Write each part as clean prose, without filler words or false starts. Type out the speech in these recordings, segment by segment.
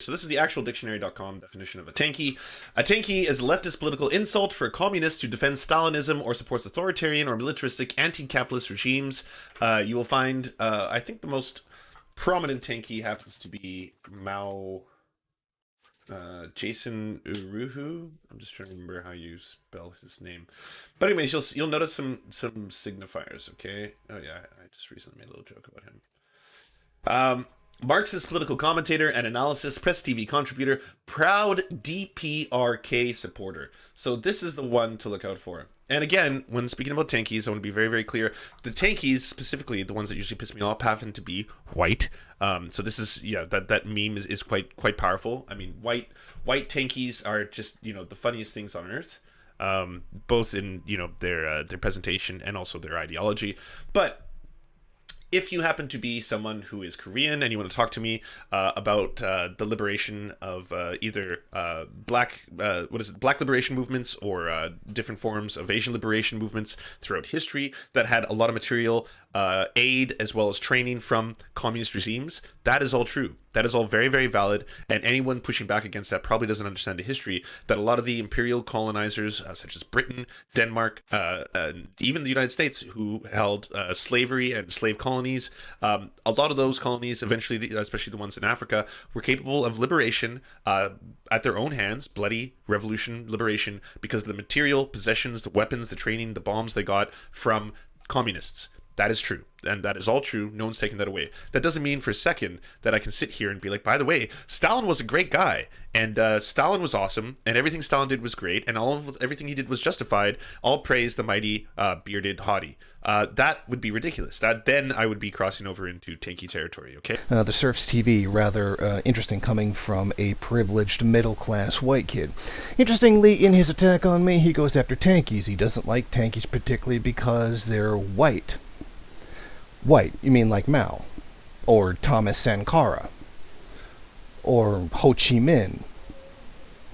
So this is the actual dictionary.com definition of a tanky. A tanky is a leftist political insult for a communist who defends Stalinism or supports authoritarian or militaristic anti-capitalist regimes. You will find, I think the most prominent tanky happens to be Mao, Jason Unruhe. I'm just trying to remember how you spell his name. But anyways, you'll notice some signifiers, okay? Oh yeah, I just recently made a little joke about him. Marxist political commentator and analysis, Press TV contributor, proud DPRK supporter. So this is the one to look out for. And again, when speaking about tankies, I want to be very, very clear. The tankies, specifically the ones that usually piss me off, happen to be white. So this is, yeah, that meme is quite powerful. I mean, white tankies are just, the funniest things on earth, both in, their presentation and also their ideology. But if you happen to be someone who is Korean and you want to talk to me about the liberation of either black liberation movements or different forms of Asian liberation movements throughout history that had a lot of material, aid as well as training from communist regimes, that is all true. That is all very, very valid, and anyone pushing back against that probably doesn't understand the history that a lot of the imperial colonizers, such as Britain, Denmark, even the United States, who held slavery and slave colonies, a lot of those colonies, eventually, especially the ones in Africa, were capable of liberation at their own hands, bloody revolution, liberation, because of the material, possessions, the weapons, the training, the bombs they got from communists. That is true. And that is all true. No one's taking that away. That doesn't mean for a second that I can sit here and be like, by the way, Stalin was a great guy. And Stalin was awesome. And everything Stalin did was great. And everything he did was justified. All praise the mighty bearded hottie. That would be ridiculous. Then I would be crossing over into tanky territory, okay? The SerfsTV, rather interesting coming from a privileged middle-class white kid. Interestingly, in his attack on me, he goes after tankies. He doesn't like tankies particularly because they're white. White, you mean like Mao, or Thomas Sankara, or Ho Chi Minh,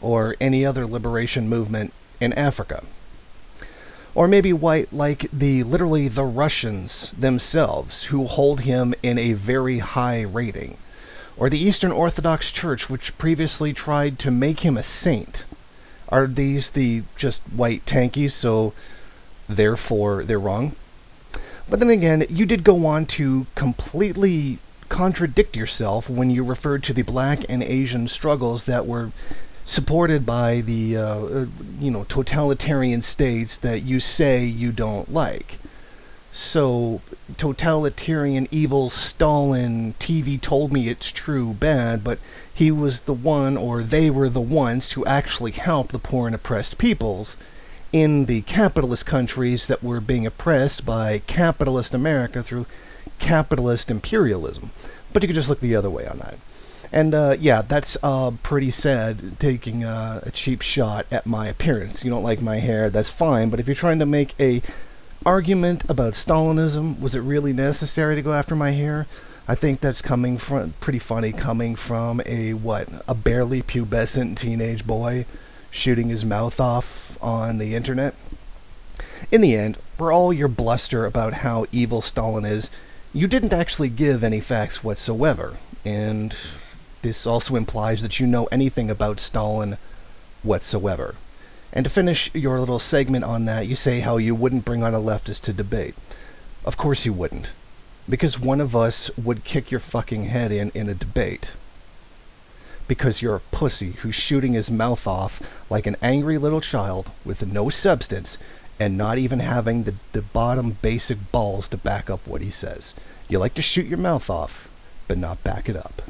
or any other liberation movement in Africa. Or maybe white like literally the Russians themselves, who hold him in a very high rating. Or the Eastern Orthodox Church, which previously tried to make him a saint. Are these the just white tankies, so therefore they're wrong? But then again, you did go on to completely contradict yourself when you referred to the black and Asian struggles that were supported by the, totalitarian states that you say you don't like. So, totalitarian, evil, Stalin, TV told me it's true, bad, but he was the one, or they were the ones, to actually help the poor and oppressed peoples in the capitalist countries that were being oppressed by capitalist America through capitalist imperialism. But you could just look the other way on that. And yeah, that's pretty sad, taking a cheap shot at my appearance. You don't like my hair, that's fine, but if you're trying to make a argument about Stalinism, was it really necessary to go after my hair? I think that's coming from, pretty funny, coming from a barely pubescent teenage boy shooting his mouth off on the internet. In the end, for all your bluster about how evil Stalin is, you didn't actually give any facts whatsoever, and this also implies that you know anything about Stalin whatsoever. And to finish your little segment on that, you say how you wouldn't bring on a leftist to debate. Of course you wouldn't, because one of us would kick your fucking head in a debate. Because you're a pussy who's shooting his mouth off like an angry little child with no substance and not even having the bottom basic balls to back up what he says. You like to shoot your mouth off, but not back it up.